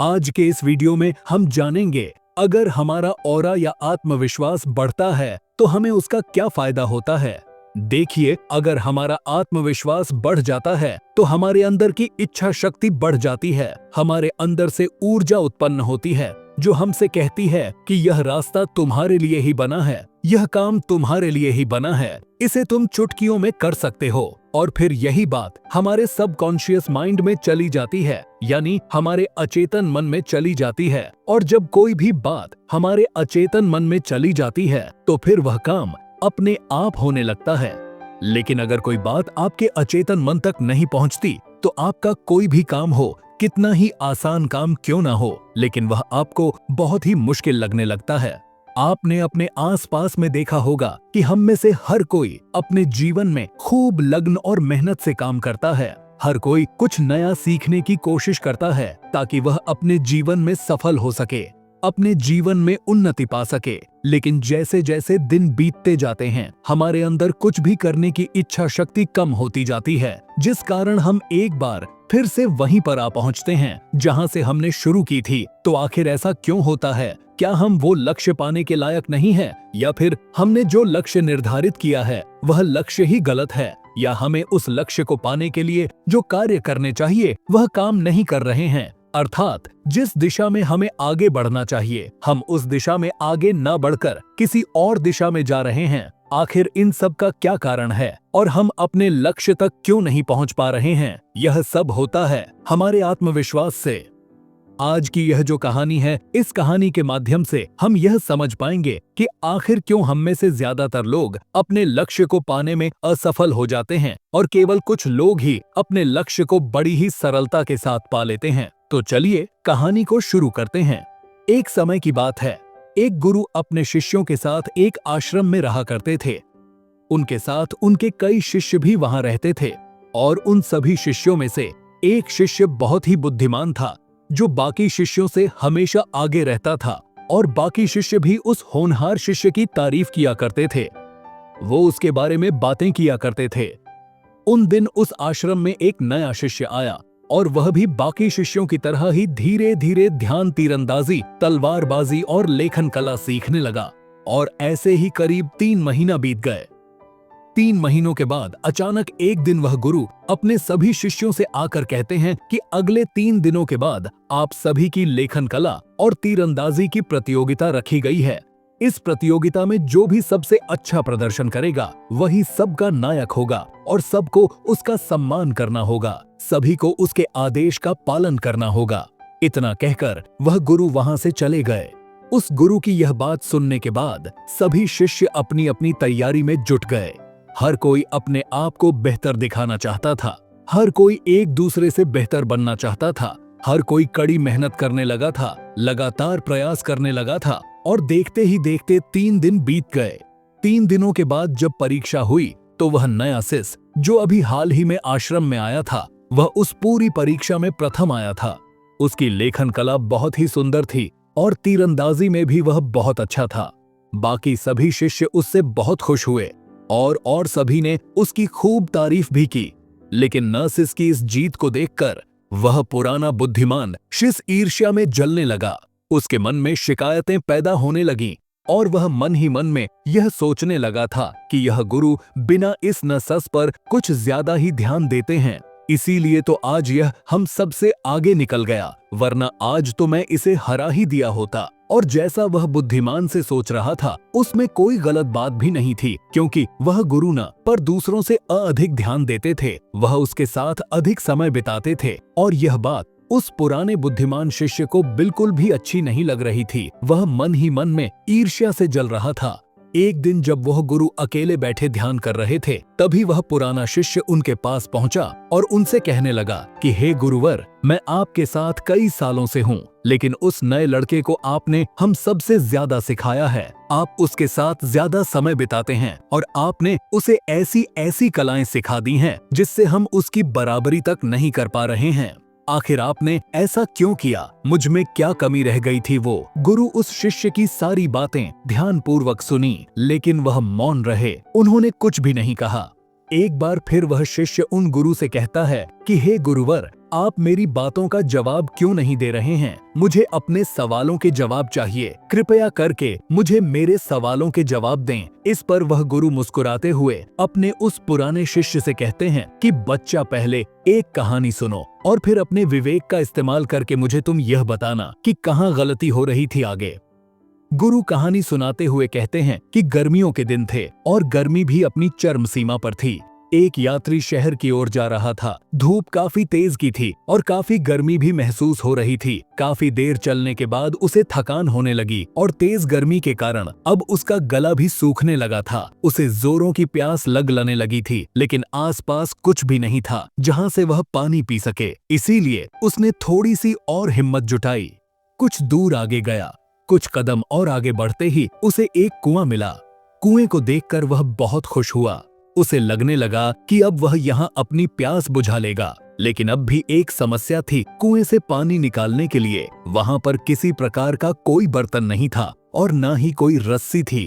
आज के इस वीडियो में हम जानेंगे अगर हमारा ऑरा या आत्मविश्वास बढ़ता है तो हमें उसका क्या फायदा होता है। देखिए, अगर हमारा आत्मविश्वास बढ़ जाता है तो हमारे अंदर की इच्छा शक्ति बढ़ जाती है। हमारे अंदर से ऊर्जा उत्पन्न होती है जो हमसे कहती है कि यह रास्ता तुम्हारे लिए ही बना है, यह काम तुम्हारे लिए ही बना है, इसे तुम चुटकियों में कर सकते हो। और फिर यही बात हमारे सबकॉन्शियस माइंड में चली जाती है, यानी हमारे अचेतन मन में चली जाती है। और जब कोई भी बात हमारे अचेतन मन में चली जाती है तो फिर वह काम अपने आप होने लगता है। लेकिन अगर कोई बात आपके अचेतन मन तक नहीं पहुंचती तो आपका कोई भी काम हो, कितना ही आसान काम क्यों ना हो, लेकिन वह आपको बहुत ही मुश्किल लगने लगता है। आपने अपने आसपास में देखा होगा कि हम में से हर कोई अपने जीवन में खूब लगन और मेहनत से काम करता है। हर कोई कुछ नया सीखने की कोशिश करता है ताकि वह अपने जीवन में सफल हो सके, अपने जीवन में उन्नति पा सके। लेकिन जैसे जैसे दिन बीतते जाते हैं हमारे अंदर कुछ भी करने की इच्छा शक्ति कम होती जाती है, जिस कारण हम एक बार फिर से वहीं पर आ पहुंचते हैं जहां से हमने शुरू की थी। तो आखिर ऐसा क्यों होता है? क्या हम वो लक्ष्य पाने के लायक नहीं हैं, या फिर हमने जो लक्ष्य निर्धारित किया है वह लक्ष्य ही गलत है, या हमें उस लक्ष्य को पाने के लिए जो कार्य करने चाहिए वह काम नहीं कर रहे हैं? अर्थात जिस दिशा में हमें आगे बढ़ना चाहिए हम उस दिशा में आगे न बढ़कर किसी और दिशा में जा रहे हैं। आखिर इन सब का क्या कारण है और हम अपने लक्ष्य तक क्यों नहीं पहुंच पा रहे हैं? यह सब होता है हमारे आत्मविश्वास से। आज की यह जो कहानी है, इस कहानी के माध्यम से हम यह समझ पाएंगे कि आखिर क्यों हम में से ज्यादातर लोग अपने लक्ष्य को पाने में असफल हो जाते हैं और केवल कुछ लोग ही अपने लक्ष्य को बड़ी ही सरलता के साथ पा लेते हैं। तो चलिए कहानी को शुरू करते हैं। एक समय की बात है, एक गुरु अपने शिष्यों के साथ एक आश्रम में रहा करते थे। उनके साथ उनके कई शिष्य भी वहां रहते थे और उन सभी शिष्यों में से एक शिष्य बहुत ही बुद्धिमान था जो बाकी शिष्यों से हमेशा आगे रहता था, और बाकी शिष्य भी उस होनहार शिष्य की तारीफ किया करते थे। वो उसके बारे में बातें किया करते थे। उन दिन उस आश्रम में एक नया शिष्य आया और वह भी बाकी शिष्यों की तरह ही धीरे धीरे ध्यान तीरंदाजी, तलवारबाजी और लेखन कला सीखने लगा। और ऐसे ही करीब 3 महीना बीत गए। 3 महीनों के बाद अचानक एक दिन वह गुरु अपने सभी शिष्यों से आकर कहते हैं कि अगले 3 दिनों के बाद आप सभी की लेखन कला और तीरंदाजी की प्रतियोगिता रखी गई है। इस प्रतियोगिता में जो भी सबसे अच्छा प्रदर्शन करेगा वही सबका नायक होगा और सबको उसका सम्मान करना होगा, सभी को उसके आदेश का पालन करना होगा। इतना कहकर वह गुरु वहां से चले गए। उस गुरु की यह बात सुनने के बाद सभी शिष्य अपनी अपनी तैयारी में जुट गए। हर कोई अपने आप को बेहतर दिखाना चाहता था, हर कोई एक दूसरे से बेहतर बनना चाहता था, हर कोई कड़ी मेहनत करने लगा था, लगातार प्रयास करने लगा था। और देखते ही देखते 3 दिन बीत गए। 3 दिनों के बाद जब परीक्षा हुई तो वह नया शिष्य जो अभी हाल ही में आश्रम में आया था वह उस पूरी परीक्षा में प्रथम आया था। उसकी लेखन कला बहुत ही सुंदर थी और तीरंदाजी में भी वह बहुत अच्छा था। बाकी सभी शिष्य उससे बहुत खुश हुए और सभी ने उसकी खूब तारीफ भी की। लेकिन नर्सिस की इस जीत को देखकर वह पुराना बुद्धिमान शिष्य ईर्ष्या में जलने लगा। उसके मन में शिकायतें पैदा होने लगीं और वह मन ही मन में यह सोचने लगा था कि यह गुरु बिना इस नसस पर कुछ ज्यादा ही ध्यान देते हैं, इसीलिए तो आज यह हम सबसे आगे निकल गया, वरना आज तो मैं इसे हरा ही दिया होता। और जैसा वह बुद्धिमान से सोच रहा था उसमें कोई गलत बात भी नहीं थी, क्योंकि वह गुरु न पर दूसरों से अधिक ध्यान देते थे, वह उसके साथ अधिक समय बिताते थे। और यह बात उस पुराने बुद्धिमान शिष्य को बिल्कुल भी अच्छी नहीं लग रही थी। वह मन ही मन में ईर्ष्या से जल रहा था। एक दिन जब वह गुरु अकेले बैठे ध्यान कर रहे थे तभी वह पुराना शिष्य उनके पास पहुंचा और उनसे कहने लगा कि हे गुरुवर, मैं आपके साथ कई सालों से हूँ, लेकिन उस नए लड़के को आपने हम सबसे ज्यादा सिखाया है। आप उसके साथ ज्यादा समय बिताते हैं और आपने उसे ऐसी ऐसी कलाएं सिखा दी हैं जिससे हम उसकी बराबरी तक नहीं कर पा रहे हैं। आखिर आपने ऐसा क्यों किया? मुझ में क्या कमी रह गई थी? वो गुरु उस शिष्य की सारी बातें ध्यानपूर्वक सुनी, लेकिन वह मौन रहे, उन्होंने कुछ भी नहीं कहा। एक बार फिर वह शिष्य उन गुरु से कहता है कि हे गुरुवर, आप मेरी बातों का जवाब क्यों नहीं दे रहे हैं? मुझे अपने सवालों के जवाब चाहिए। कृपया करके मुझे मेरे सवालों के जवाब दें। इस पर वह गुरु मुस्कुराते हुए अपने उस पुराने शिष्य से कहते हैं कि बच्चा, पहले एक कहानी सुनो और फिर अपने विवेक का इस्तेमाल करके मुझे तुम यह बताना कि कहाँ गलती हो रही थी आगे। गुरु कहानी सुनाते हुए कहते हैं कि गर्मियों के दिन थे और गर्मी भी अपनी चरम सीमा पर थी। एक यात्री शहर की ओर जा रहा था। धूप काफी तेज की थी और काफी गर्मी भी महसूस हो रही थी। काफी देर चलने के बाद उसे थकान होने लगी और तेज गर्मी के कारण अब उसका गला भी सूखने लगा था। उसे जोरों की प्यास लगने लगी थी, लेकिन आसपास कुछ भी नहीं था जहां से वह पानी पी सके। इसीलिए उसने थोड़ी सी और हिम्मत जुटाई। कुछ दूर आगे गया। कुछ कदम और आगे बढ़ते ही उसे एक कुआं मिला। कुएं को देखकर वह बहुत खुश हुआ। उसे लगने लगा कि अब वह यहाँ अपनी प्यास बुझा लेगा, लेकिन अब भी एक समस्या थी। कुएं से पानी निकालने के लिए वहां पर किसी प्रकार का कोई बर्तन नहीं था और ना ही कोई रस्सी थी।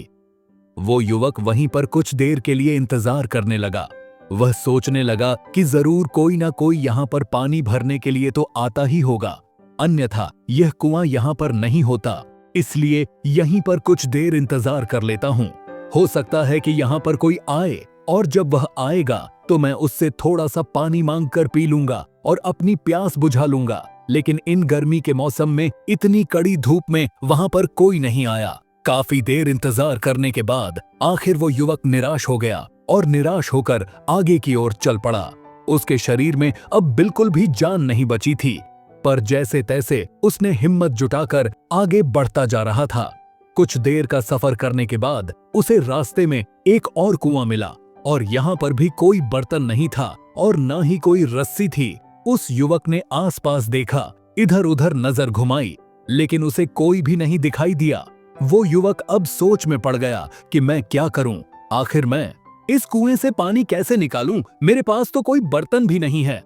वो युवक वहीं पर कुछ देर के लिए इंतजार करने लगा। वह सोचने लगा कि जरूर कोई ना कोई यहाँ पर पानी भरने के लिए तो आता ही होगा, अन्यथा यह कुआं यहाँ पर नहीं होता। इसलिए यहीं पर कुछ देर इंतजार कर लेता हूँ। हो सकता है कि यहाँ पर कोई आए और जब वह आएगा तो मैं उससे थोड़ा सा पानी मांग कर पी लूंगा और अपनी प्यास बुझा लूंगा। लेकिन इन गर्मी के मौसम में, इतनी कड़ी धूप में वहां पर कोई नहीं आया। काफी देर इंतजार करने के बाद आखिर वो युवक निराश हो गया और निराश होकर आगे की ओर चल पड़ा। उसके शरीर में अब बिल्कुल भी जान नहीं बची थी, पर जैसे तैसे उसने हिम्मत जुटाकर आगे बढ़ता जा रहा था। कुछ देर का सफर करने के बाद उसे रास्ते में एक और कुआं मिला और यहाँ पर भी कोई बर्तन नहीं था और ना ही कोई रस्सी थी। उस युवक ने आसपास देखा, इधर उधर नजर घुमाई, लेकिन उसे कोई भी नहीं दिखाई दिया। वो युवक अब सोच में पड़ गया कि मैं क्या करूं? आखिर मैं इस कुएं से पानी कैसे निकालूं? मेरे पास तो कोई बर्तन भी नहीं है।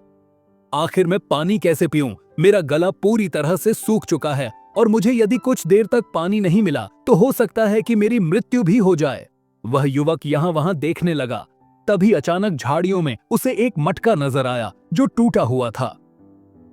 आखिर मैं पानी कैसे पीऊं? मेरा गला पूरी तरह से सूख चुका है और मुझे यदि कुछ देर तक पानी नहीं मिला तो हो सकता है कि मेरी मृत्यु भी हो जाए। वह युवक यहाँ वहां देखने लगा। तभी अचानक झाड़ियों में उसे एक मटका नजर आया जो टूटा हुआ था।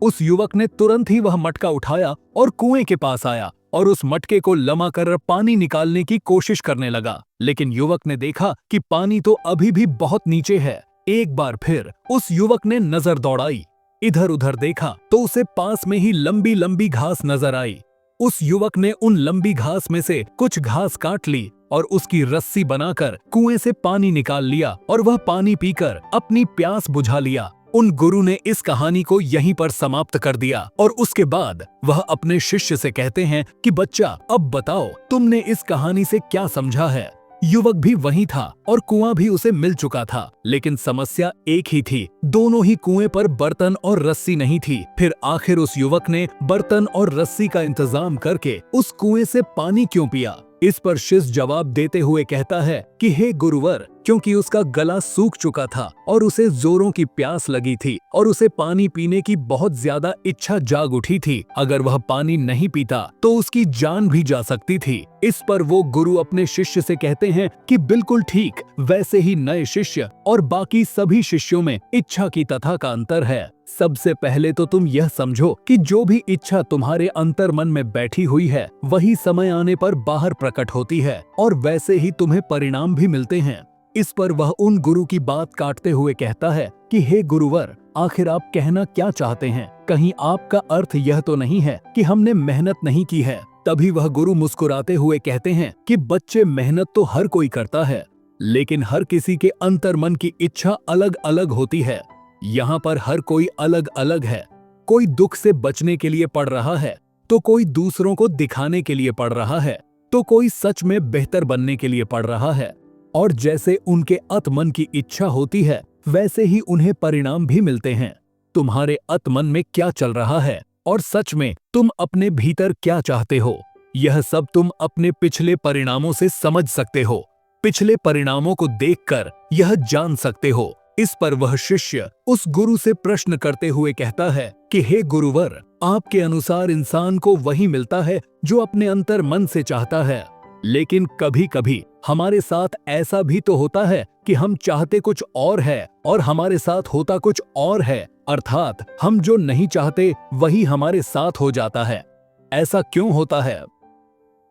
उस युवक ने तुरंत ही वह मटका उठाया और कुएं के पास आया और उस मटके को लमा कर पानी निकालने की कोशिश करने लगा। लेकिन युवक ने देखा कि पानी तो अभी भी बहुत नीचे है। एक बार फिर उस युवक ने नजर दौड़ाई, इधर उधर देखा तो उसे पास में ही लंबी लंबी घास नजर आई। उस युवक ने उन लंबी घास में से कुछ घास काट ली और उसकी रस्सी बनाकर कुएं से पानी निकाल लिया और वह पानी पीकर अपनी प्यास बुझा लिया। उन गुरु ने इस कहानी को यहीं पर समाप्त कर दिया और उसके बाद वह अपने शिष्य से कहते हैं कि बच्चा, अब बताओ तुमने इस कहानी से क्या समझा है? युवक भी वहीं था और कुआं भी उसे मिल चुका था, लेकिन समस्या एक ही थी, दोनों ही कुएं पर बर्तन और रस्सी नहीं थी। फिर आखिर उस युवक ने बर्तन और रस्सी का इंतजाम करके उस कुएं से पानी क्यों पिया? इस पर शिष्य जवाब देते हुए कहता है कि हे गुरुवर, क्योंकि उसका गला सूख चुका था और उसे जोरों की प्यास लगी थी और उसे पानी पीने की बहुत ज्यादा इच्छा जाग उठी थी। अगर वह पानी नहीं पीता तो उसकी जान भी जा सकती थी। इस पर वो गुरु अपने शिष्य से कहते हैं कि बिल्कुल ठीक, वैसे ही नए शिष्य और बाकी सभी शिष्यों में इच्छा की तथा का अंतर है। सबसे पहले तो तुम यह समझो कि जो भी इच्छा तुम्हारे अंतर मन में बैठी हुई है वही समय आने पर बाहर प्रकट होती है और वैसे ही तुम्हें परिणाम भी मिलते हैं। इस पर वह उन गुरु की बात काटते हुए कहता है कि हे गुरुवर, आखिर आप कहना क्या चाहते हैं? कहीं आपका अर्थ यह तो नहीं है कि हमने मेहनत नहीं की है? तभी वह गुरु मुस्कुराते हुए कहते हैं कि बच्चे, मेहनत तो हर कोई करता है, लेकिन हर किसी के अंतर मन की इच्छा अलग अलग होती है। यहाँ पर हर कोई अलग अलग है। कोई दुख से बचने के लिए पढ़ रहा है, तो कोई दूसरों को दिखाने के लिए पढ़ रहा है, तो कोई सच में बेहतर बनने के लिए पढ़ रहा है। और जैसे उनके अतमन की इच्छा होती है वैसे ही उन्हें परिणाम भी मिलते हैं। तुम्हारे अतमन में क्या चल रहा है और सच में तुम अपने भीतर क्या चाहते हो, यह सब तुम अपने पिछले परिणामों से समझ सकते हो। पिछले परिणामों को देखकर यह जान सकते हो। इस पर वह शिष्य उस गुरु से प्रश्न करते हुए कहता है कि हे गुरुवर, आपके अनुसार इंसान को वही मिलता है जो अपने अंतर मन से चाहता है, लेकिन कभी कभी हमारे साथ ऐसा भी तो होता है कि हम चाहते कुछ और है और हमारे साथ होता कुछ और है अर्थात हम जो नहीं चाहते वही हमारे साथ हो जाता है। ऐसा क्यों होता है?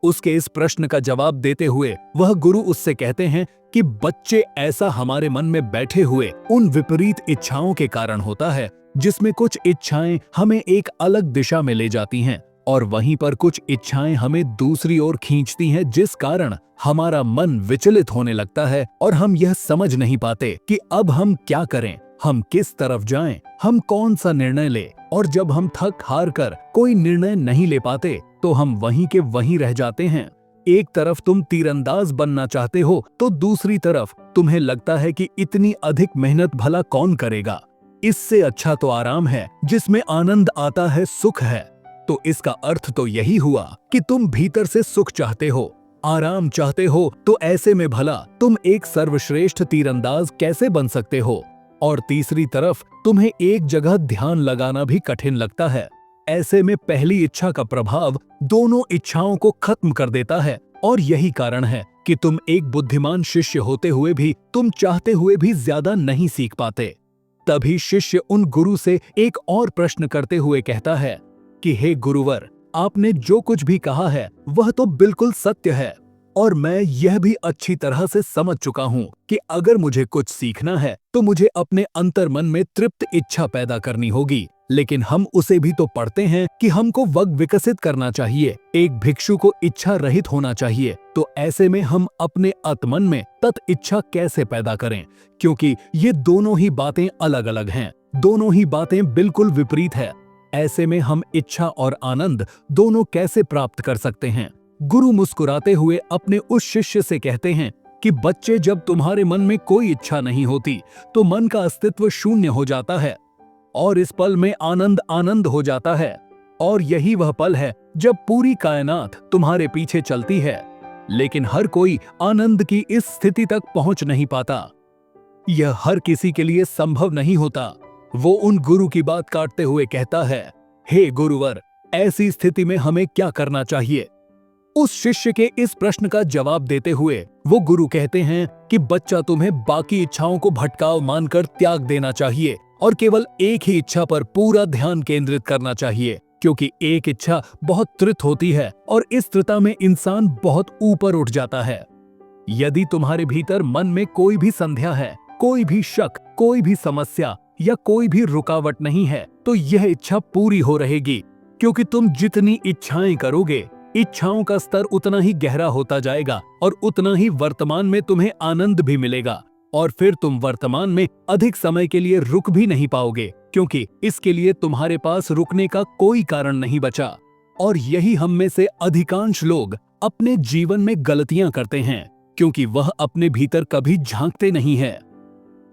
उसके इस प्रश्न का जवाब देते हुए वह गुरु उससे कहते हैं कि बच्चे, ऐसा हमारे मन में बैठे हुए उन विपरीत इच्छाओं के कारण होता है, जिसमें कुछ इच्छाएं हमें एक अलग दिशा में ले जाती हैं और वहीं पर कुछ इच्छाएं हमें दूसरी ओर खींचती हैं, जिस कारण हमारा मन विचलित होने लगता है और हम यह समझ नहीं पाते कि अब हम क्या करें, हम किस तरफ जाएं, हम कौन सा निर्णय लें। और जब हम थक हार कर कोई निर्णय नहीं ले पाते तो हम वहीं के वहीं रह जाते हैं। एक तरफ तुम तीरंदाज बनना चाहते हो तो दूसरी तरफ तुम्हें लगता है कि इतनी अधिक मेहनत भला कौन करेगा, इससे अच्छा तो आराम है जिसमें आनंद आता है, सुख है। तो इसका अर्थ तो यही हुआ कि तुम भीतर से सुख चाहते हो, आराम चाहते हो, तो ऐसे में भला तुम एक सर्वश्रेष्ठ तीरंदाज कैसे बन सकते हो? और तीसरी तरफ तुम्हें एक जगह ध्यान लगाना भी कठिन लगता है। ऐसे में पहली इच्छा का प्रभाव दोनों इच्छाओं को खत्म कर देता है और यही कारण है कि तुम एक बुद्धिमान शिष्य होते हुए भी तुम चाहते हुए भी ज्यादा नहीं सीख पाते। तभी शिष्य उन गुरु से एक और प्रश्न करते हुए कहता है कि हे गुरुवर, आपने जो कुछ भी कहा है वह तो बिल्कुल सत्य है और मैं यह भी अच्छी तरह से समझ चुका हूँ कि अगर मुझे कुछ सीखना है तो मुझे अपने अंतर्मन में तृप्त इच्छा पैदा करनी होगी। लेकिन हम उसे भी तो पढ़ते हैं कि हमको वग विकसित करना चाहिए, एक भिक्षु को इच्छा रहित होना चाहिए। तो ऐसे में हम अपने आत्मन में तत् इच्छा कैसे पैदा करें? क्योंकि ये दोनों ही बातें अलग अलग हैं, दोनों ही बातें बिल्कुल विपरीत है। ऐसे में हम इच्छा और आनंद दोनों कैसे प्राप्त कर सकते हैं? गुरु मुस्कुराते हुए अपने उस शिष्य से कहते हैं कि बच्चे, जब तुम्हारे मन में कोई इच्छा नहीं होती तो मन का अस्तित्व शून्य हो जाता है और इस पल में आनंद आनंद हो जाता है। और यही वह पल है जब पूरी कायनात तुम्हारे पीछे चलती है। लेकिन हर कोई आनंद की इस स्थिति तक पहुंच नहीं पाता, यह हर किसी के लिए संभव नहीं होता। वो उन गुरु की बात काटते हुए कहता है, हे गुरुवर, ऐसी स्थिति में हमें क्या करना चाहिए? उस शिष्य के इस प्रश्न का जवाब देते हुए वो गुरु कहते हैं कि बच्चा, तुम्हें बाकी इच्छाओं को भटकाव मानकर त्याग देना चाहिए और केवल एक ही इच्छा पर पूरा ध्यान केंद्रित करना चाहिए, क्योंकि एक इच्छा बहुत त्रित होती है और इस त्रिता में इंसान बहुत ऊपर उठ जाता है। यदि तुम्हारे भीतर मन में कोई भी संदेह है, कोई भी शक, कोई भी समस्या या कोई भी रुकावट नहीं है, तो यह इच्छा पूरी हो रहेगी, क्योंकि तुम जितनी इच्छाएं करोगे, इच्छाओं का स्तर उतना ही गहरा होता जाएगा और उतना ही वर्तमान में तुम्हें आनंद भी मिलेगा। और फिर तुम वर्तमान में अधिक समय के लिए रुक भी नहीं पाओगे, क्योंकि इसके लिए तुम्हारे पास रुकने का कोई कारण नहीं बचा। और यही हम में से अधिकांश लोग अपने जीवन में गलतियां करते हैं, क्योंकि वह अपने भीतर कभी झांकते नहीं है।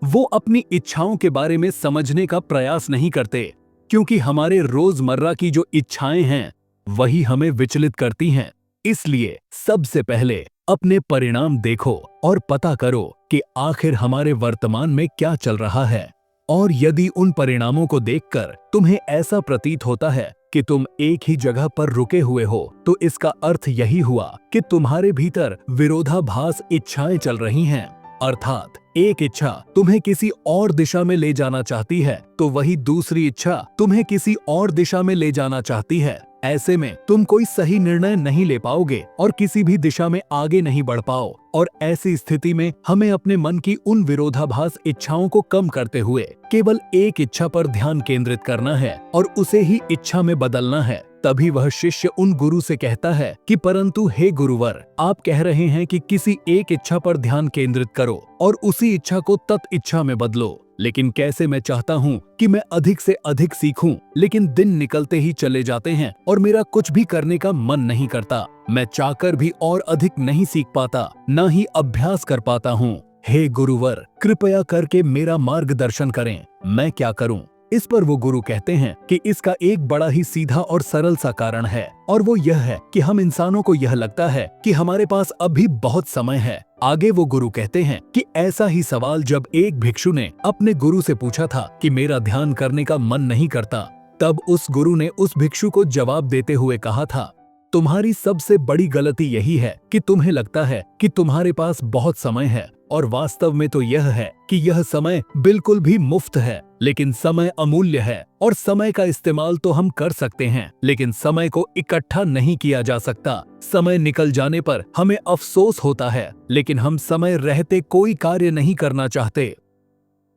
वो अपनी इच्छाओं के बारे में समझने का प्रयास नहीं करते, क्योंकि हमारे रोजमर्रा की जो इच्छाएं हैं वही हमें विचलित करती हैं। इसलिए सबसे पहले अपने परिणाम देखो और पता करो कि आखिर हमारे वर्तमान में क्या चल रहा है। और यदि उन परिणामों को देखकर तुम्हें ऐसा प्रतीत होता है कि तुम एक ही जगह पर रुके हुए हो, तो इसका अर्थ यही हुआ कि तुम्हारे भीतर विरोधाभास इच्छाएं चल रही हैं। अर्थात एक इच्छा तुम्हें किसी और दिशा में ले जाना चाहती है तो वही दूसरी इच्छा तुम्हें किसी और दिशा में ले जाना चाहती है। ऐसे में तुम कोई सही निर्णय नहीं ले पाओगे और किसी भी दिशा में आगे नहीं बढ़ पाओ। और ऐसी स्थिति में हमें अपने मन की उन विरोधाभास इच्छाओं को कम करते हुए केवल एक इच्छा पर ध्यान केंद्रित करना है और उसे ही इच्छा में बदलना है। तभी वह शिष्य उन गुरु से कहता है कि परंतु हे गुरुवर, आप कह रहे हैं कि किसी एक इच्छा पर ध्यान केंद्रित करो और उसी इच्छा को तत् इच्छा में बदलो। लेकिन कैसे? मैं चाहता हूँ कि मैं अधिक से अधिक सीखूं, लेकिन दिन निकलते ही चले जाते हैं और मेरा कुछ भी करने का मन नहीं करता। मैं चाहकर भी और अधिक नहीं सीख पाता, ना ही अभ्यास कर पाता हूँ। हे गुरुवर, कृपया करके मेरा मार्गदर्शन करें, मैं क्या करूँ? इस पर वो गुरु कहते हैं कि इसका एक बड़ा ही सीधा और सरल सा कारण है, और वो यह है कि हम इंसानों को यह लगता है कि हमारे पास अभी बहुत समय है। आगे वो गुरु कहते हैं कि ऐसा ही सवाल जब एक भिक्षु ने अपने गुरु से पूछा था कि मेरा ध्यान करने का मन नहीं करता, तब उस गुरु ने उस भिक्षु को जवाब देते हुए कहा था, तुम्हारी सबसे बड़ी गलती यही है कि तुम्हें लगता है कि तुम्हारे पास बहुत समय है, और वास्तव में तो यह है कि यह समय बिल्कुल भी मुफ्त है लेकिन समय अमूल्य है और समय का इस्तेमाल तो हम कर सकते हैं, लेकिन समय को इकट्ठा नहीं किया जा सकता। समय निकल जाने पर हमें अफसोस होता है, लेकिन हम समय रहते कोई कार्य नहीं करना चाहते।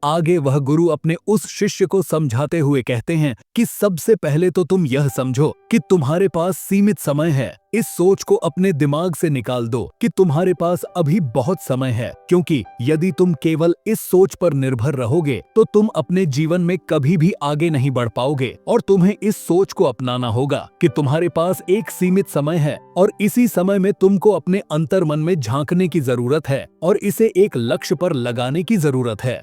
आगे वह गुरु अपने उस शिष्य को समझाते हुए कहते हैं कि सबसे पहले तो तुम यह समझो कि तुम्हारे पास सीमित समय है। इस सोच को अपने दिमाग से निकाल दो कि तुम्हारे पास अभी बहुत समय है, क्योंकि यदि तुम केवल इस सोच पर निर्भर रहोगे तो तुम अपने जीवन में कभी भी आगे नहीं बढ़ पाओगे। और तुम्हें इस सोच को अपनाना होगा कि तुम्हारे पास एक सीमित समय है और इसी समय में तुमको अपने अंतर्मन में झांकने की जरूरत है और इसे एक लक्ष्य पर लगाने की जरूरत है।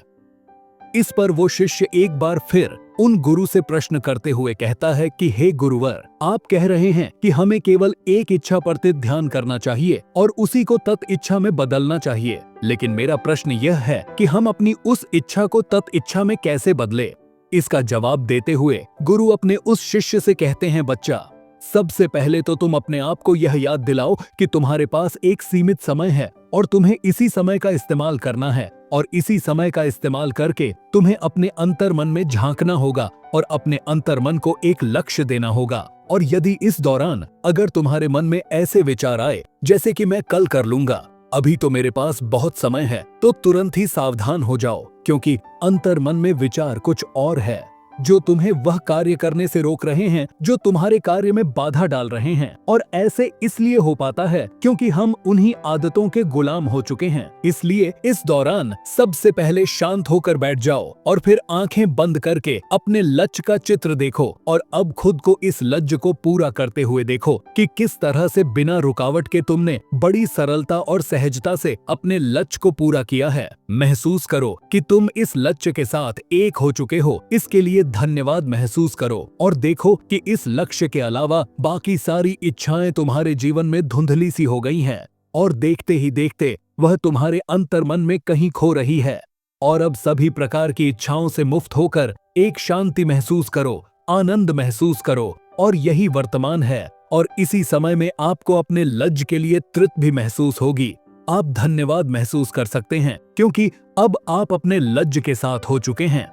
इस पर वो शिष्य एक बार फिर उन गुरु से प्रश्न करते हुए कहता है कि हे गुरुवर, आप कह रहे हैं कि हमें केवल एक इच्छा पर ध्यान करना चाहिए और उसी को तत् इच्छा में बदलना चाहिए, लेकिन मेरा प्रश्न यह है कि हम अपनी उस इच्छा को तत् इच्छा में कैसे बदले। इसका जवाब देते हुए गुरु अपने उस शिष्य से कहते हैं, बच्चा, सबसे पहले तो तुम अपने आप को यह याद दिलाओ कि तुम्हारे पास एक सीमित समय है और तुम्हें इसी समय का इस्तेमाल करना है और इसी समय का इस्तेमाल करके तुम्हें अपने अंतर्मन में झांकना होगा और अपने अंतर्मन को एक लक्ष्य देना होगा। और यदि इस दौरान अगर तुम्हारे मन में ऐसे विचार आए जैसे कि मैं कल कर लूंगा, अभी तो मेरे पास बहुत समय है, तो तुरंत ही सावधान हो जाओ, क्योंकि अंतर्मन में विचार कुछ और है जो तुम्हें वह कार्य करने से रोक रहे हैं जो तुम्हारे कार्य में बाधा डाल रहे हैं। और ऐसे इसलिए हो पाता है क्योंकि हम उन्हीं आदतों के गुलाम हो चुके हैं। इसलिए इस दौरान सबसे पहले शांत होकर बैठ जाओ और फिर आंखें बंद करके अपने लक्ष्य का चित्र देखो और अब खुद को इस लक्ष्य को पूरा करते हुए देखो कि किस तरह से बिना रुकावट के तुमने बड़ी सरलता और सहजता से अपने लक्ष्य को पूरा किया है। महसूस करो कि तुम इस लक्ष्य के साथ एक हो चुके हो। इसके लिए धन्यवाद महसूस करो और देखो कि इस लक्ष्य के अलावा बाकी सारी इच्छाएं तुम्हारे जीवन में धुंधली सी हो गई हैं और देखते ही देखते वह तुम्हारे अंतर्मन में कहीं खो रही है। और अब सभी प्रकार की इच्छाओं से मुक्त होकर एक शांति महसूस करो, आनंद महसूस करो, और यही वर्तमान है। और इसी समय में आपको अपने लक्ष्य के लिए तृप्ति भी महसूस होगी। आप धन्यवाद महसूस कर सकते हैं क्योंकि अब आप अपने लक्ष्य के साथ हो चुके हैं।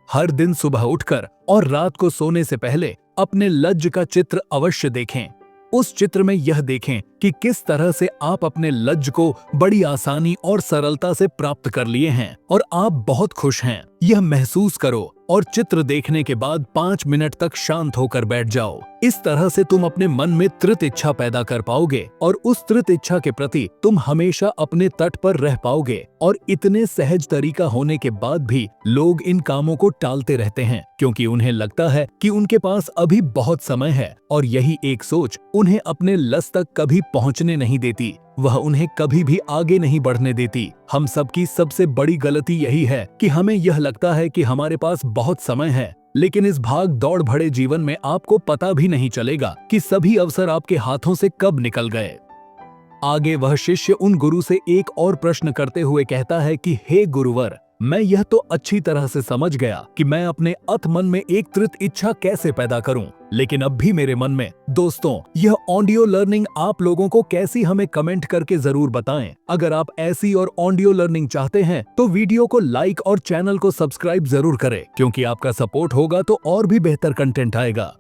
हर दिन सुबह उठकर और रात को सोने से पहले अपने लक्ष्य का चित्र अवश्य देखें। उस चित्र में यह देखें कि किस तरह से आप अपने लक्ष्य को बड़ी आसानी और सरलता से प्राप्त कर लिए हैं और आप बहुत खुश हैं। यह महसूस करो और चित्र देखने के बाद 5 मिनट तक शांत होकर बैठ जाओ। इस तरह से तुम अपने मन में तृत इच्छा पैदा कर पाओगे और उस तृत इच्छा के प्रति तुम हमेशा अपने तट पर रह पाओगे। और इतने सहज तरीका होने के बाद भी लोग इन कामों को टालते रहते हैं क्योंकि उन्हें लगता है कि उनके पास अभी बहुत समय है और यही एक सोच उन्हें अपने लक्ष्य तक कभी पहुंचने नहीं देती। वह उन्हें कभी भी आगे नहीं बढ़ने देती। हम सबकी सबसे बड़ी गलती यही है कि हमें यह लगता है कि हमारे पास बहुत समय है, लेकिन इस भाग दौड़ भरे जीवन में आपको पता भी नहीं चलेगा कि सभी अवसर आपके हाथों से कब निकल गए। आगे वह शिष्य उन गुरु से एक और प्रश्न करते हुए कहता है कि हे गुरुवर, मैं यह तो अच्छी तरह से समझ गया कि मैं अपने अत मन में एक तृत इच्छा कैसे पैदा करूं, लेकिन अब भी मेरे मन में दोस्तों यह ऑडियो लर्निंग आप लोगों को कैसी, हमें कमेंट करके जरूर बताएं। अगर आप ऐसी और ऑडियो लर्निंग चाहते हैं तो वीडियो को लाइक और चैनल को सब्सक्राइब जरूर करें, क्योंकि आपका सपोर्ट होगा तो और भी बेहतर कंटेंट आएगा।